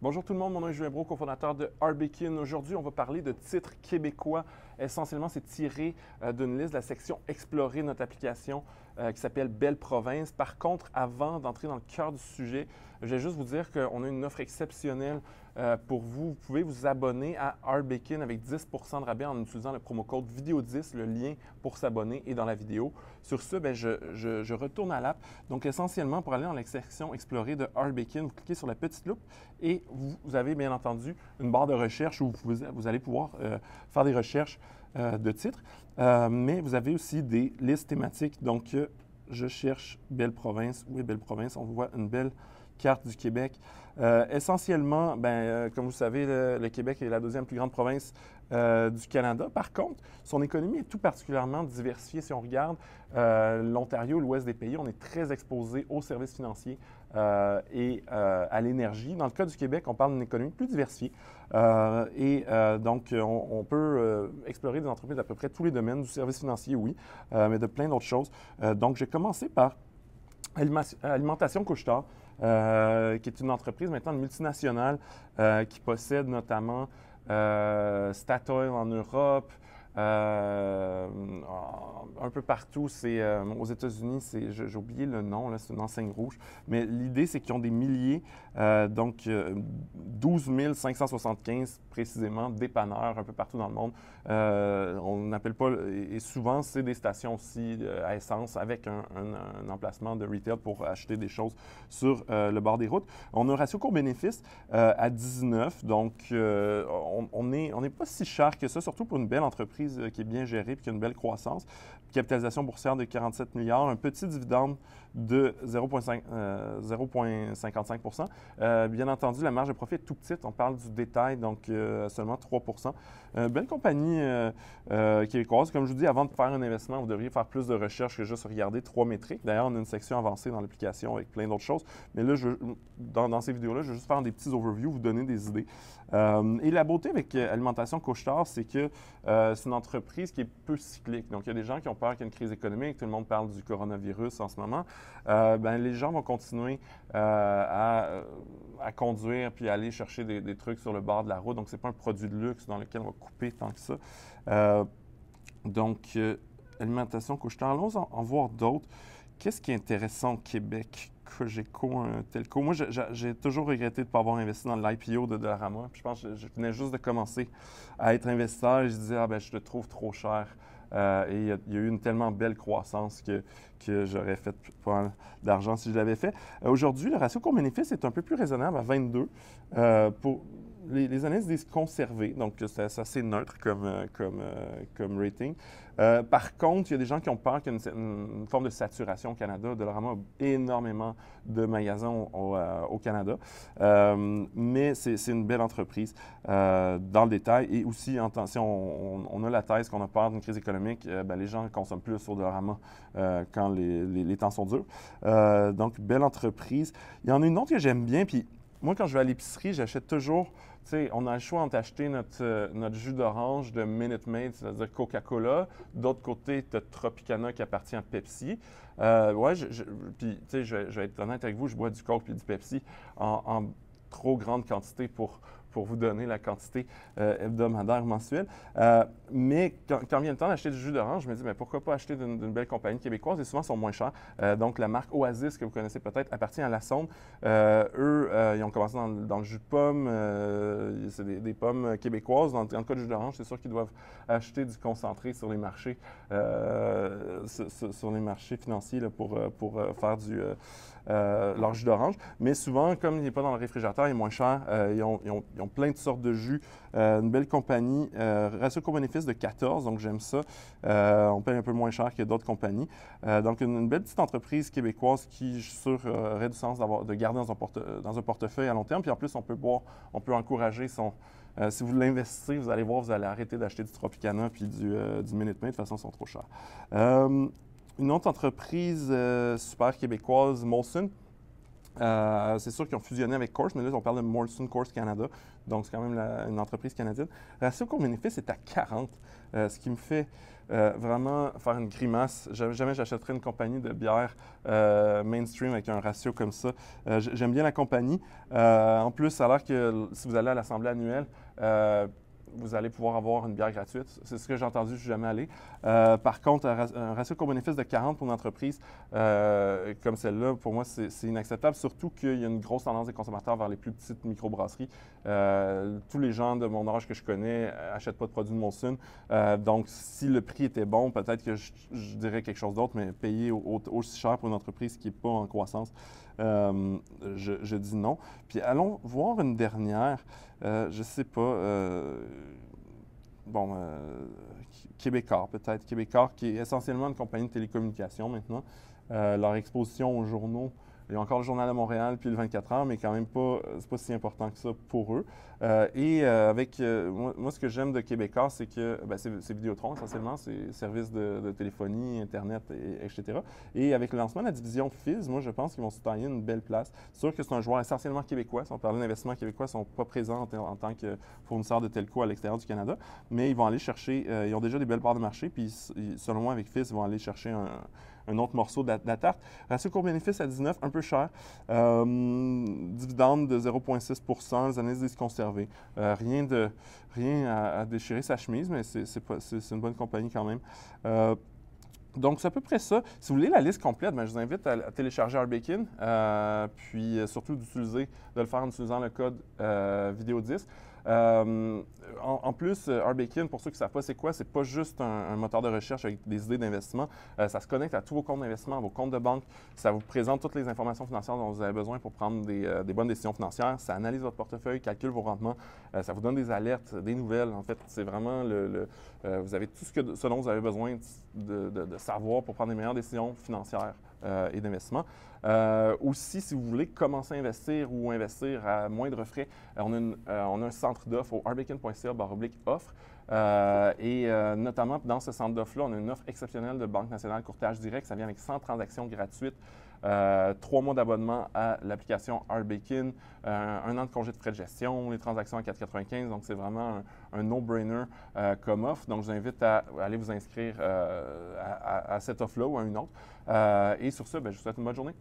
Bonjour tout le monde, mon nom est Julien Brault, cofondateur de Arbekin. Aujourd'hui, on va parler de titres québécois. Essentiellement, c'est tiré d'une liste de la section Explorer notre application qui s'appelle Belle Province. Par contre, avant d'entrer dans le cœur du sujet, je vais juste vous dire qu'on a une offre exceptionnelle pour vous. Vous pouvez vous abonner à Arbekin avec 10 de rabais en utilisant le promo code Vidéo10. Le lien pour s'abonner est dans la vidéo. Sur ce, je retourne à l'app. Donc, essentiellement, pour aller dans la section Explorer de Arbekin, vous cliquez sur la petite loupe et vous avez bien entendu une barre de recherche où vous allez pouvoir faire des recherches de titres. Mais vous avez aussi des listes thématiques. Donc, je cherche Belle Province. Où est Belle Province? On voit une belle carte du Québec. Essentiellement, comme vous savez, le Québec est la deuxième plus grande province du Canada. Par contre, son économie est tout particulièrement diversifiée. Si on regarde l'Ontario, l'ouest des pays, on est très exposé aux services financiers et à l'énergie. Dans le cas du Québec, on parle d'une économie plus diversifiée. Donc, on peut explorer des entreprises d'à peu près tous les domaines, du service financier, oui, mais de plein d'autres choses. Donc, j'ai commencé par Alimentation Couche-Tard, qui est une entreprise maintenant multinationale qui possède notamment Statoil en Europe, un peu partout. C'est aux États-Unis, j'ai oublié le nom, là, c'est une enseigne rouge. Mais l'idée, c'est qu'ils ont des milliers, donc 12 575 précisément, dépanneurs un peu partout dans le monde. On n'appelle pas, et souvent, c'est des stations aussi à essence avec un emplacement de retail pour acheter des choses sur le bord des routes. On a un ratio court-bénéfice à 19, donc on n'est pas si cher que ça, surtout pour une belle entreprise qui est bien gérée et qui a une belle croissance. Capitalisation boursière de 47 milliards, un petit dividende de 0,55 bien entendu, la marge de profit est tout petite. On parle du détail, donc seulement 3 belle compagnie québécoise. Comme je vous dis, avant de faire un investissement, vous devriez faire plus de recherches que juste regarder trois métriques. D'ailleurs, on a une section avancée dans l'application avec plein d'autres choses. Mais là, dans ces vidéos-là, je vais juste faire des petits overviews, vous donner des idées. Et la beauté avec Alimentation Couche-Tard, c'est que c'est une entreprise qui est peu cyclique. Donc, il y a des gens qui ont peur qu'il y ait une crise économique. Tout le monde parle du coronavirus en ce moment. Les gens vont continuer à conduire puis aller chercher des trucs sur le bord de la route. Donc, ce n'est pas un produit de luxe dans lequel on va couper tant que ça. Alimentation Couche-Tard. Allons en voir d'autres. Qu'est-ce qui est intéressant au Québec? Cogeco, Telco. Moi, j'ai toujours regretté de ne pas avoir investi dans l'IPO de Dollarama. Puis je pense que je venais juste de commencer à être investisseur et je disais, je te trouve trop cher. Et il y a eu une tellement belle croissance que j'aurais fait pas mal d'argent si je l'avais fait. Aujourd'hui, le ratio court-bénéfice est un peu plus raisonnable à 22. Pour les analystes disent conserver, donc c'est assez neutre comme rating. Par contre, il y a des gens qui ont peur qu'il y ait une forme de saturation au Canada. Dollarama a énormément de magasins au Canada, mais c'est une belle entreprise dans le détail. Et aussi, si on a la thèse qu'on a peur d'une crise économique, les gens consomment plus sur Dollarama quand les temps sont durs. Donc, belle entreprise. Il y en a une autre que j'aime bien, puis moi, quand je vais à l'épicerie, j'achète toujours, tu sais, on a le choix entre acheter notre jus d'orange de Minute Maid, c'est-à-dire Coca-Cola. D'autre côté, tu as Tropicana qui appartient à Pepsi. Puis, tu sais, je vais être honnête avec vous, je bois du Coke puis du Pepsi en trop grande quantité pour vous donner la quantité hebdomadaire mensuelle. Mais quand vient le temps d'acheter du jus d'orange, je me dis, mais pourquoi pas acheter d'une belle compagnie québécoise? Et souvent, ils sont moins chers. Donc, la marque Oasis, que vous connaissez peut-être, appartient à Lassonde. Ils ont commencé dans le jus de pomme. C'est des pommes québécoises. Dans le cas du jus d'orange, c'est sûr qu'ils doivent acheter du concentré sur les marchés, sur les marchés financiers là, pour faire leur jus d'orange. Mais souvent, comme il n'est pas dans le réfrigérateur, il est moins cher. Ils ont plein de sortes de jus. Une belle compagnie. Ratio court-bénéfice de 14, donc j'aime ça. On paye un peu moins cher que d'autres compagnies. Donc, une belle petite entreprise québécoise qui, je suis sûr, aurait du sens de garder dans un portefeuille à long terme. Puis en plus, on peut encourager si vous l'investissez, vous allez voir, vous allez arrêter d'acheter du Tropicana puis du Minute Maid. De toute façon, ils sont trop chers. Une autre entreprise super québécoise, Molson. C'est sûr qu'ils ont fusionné avec Course, mais là, on parle de Molson Coors Canada, donc c'est quand même une entreprise canadienne. Ratio court-bénéfice est à 40, ce qui me fait vraiment faire une grimace. Jamais j'achèterais une compagnie de bière mainstream avec un ratio comme ça. J'aime bien la compagnie. En plus, ça a l'air que si vous allez à l'assemblée annuelle, vous allez pouvoir avoir une bière gratuite. C'est ce que j'ai entendu, je ne suis jamais allé. Par contre, un ratio court-bénéfice de 40 pour une entreprise comme celle-là, pour moi, c'est inacceptable, surtout qu'il y a une grosse tendance des consommateurs vers les plus petites microbrasseries. Tous les gens de mon âge que je connais n'achètent pas de produits de Molson. Donc, si le prix était bon, peut-être que je dirais quelque chose d'autre, mais payer aussi cher pour une entreprise qui n'est pas en croissance, je dis non. Puis allons voir une dernière. Je sais pas. Bon, Québécois peut-être. Québécois qui est essentiellement une compagnie de télécommunications maintenant. Leur exposition aux journaux, il y a encore le Journal de Montréal puis le 24 heures, mais quand même pas, c'est pas si important que ça pour eux. Moi, ce que j'aime de Québécois, c'est que c'est Vidéotron essentiellement, c'est services de téléphonie, Internet, etc. Et avec le lancement de la division Fizz, moi, je pense qu'ils vont se tailler une belle place. C'est sûr que c'est un joueur essentiellement québécois. Si on parle d'investissement québécois, ils ne sont pas présents en tant que fournisseurs de telco à l'extérieur du Canada, mais ils vont aller chercher, ils ont déjà des belles parts de marché, puis selon moi, avec Fizz, ils vont aller chercher un autre morceau de la tarte. Ratio court-bénéfice à 19, un peu cher. Dividende de 0,6 %, les analyses disent conserver. Rien à déchirer sa chemise, mais c'est une bonne compagnie quand même. Donc, c'est à peu près ça. Si vous voulez la liste complète, je vous invite à télécharger Arbekin, puis surtout de le faire en utilisant le code vidéo10. En plus, Arbekin, pour ceux qui ne savent pas c'est quoi, c'est pas juste un moteur de recherche avec des idées d'investissement. Ça se connecte à tous vos comptes d'investissement, à vos comptes de banque. Ça vous présente toutes les informations financières dont vous avez besoin pour prendre des bonnes décisions financières. Ça analyse votre portefeuille, calcule vos rendements. Ça vous donne des alertes, des nouvelles. En fait, c'est vraiment vous avez tout ce dont vous avez besoin de savoir pour prendre les meilleures décisions financières et d'investissement. Aussi, si vous voulez commencer à investir ou investir à moindre frais, on a un centre d'offres au arbekin.ca/offre. Notamment dans ce centre d'offres-là, on a une offre exceptionnelle de Banque nationale courtage direct. Ça vient avec 100 transactions gratuites, 3 mois d'abonnement à l'application Arbekin, 1 an de congé de frais de gestion, les transactions à 4,95. Donc, c'est vraiment un no-brainer comme offre. Donc, je vous invite à aller vous inscrire à cette offre-là ou à une autre. Et sur ce, je vous souhaite une bonne journée.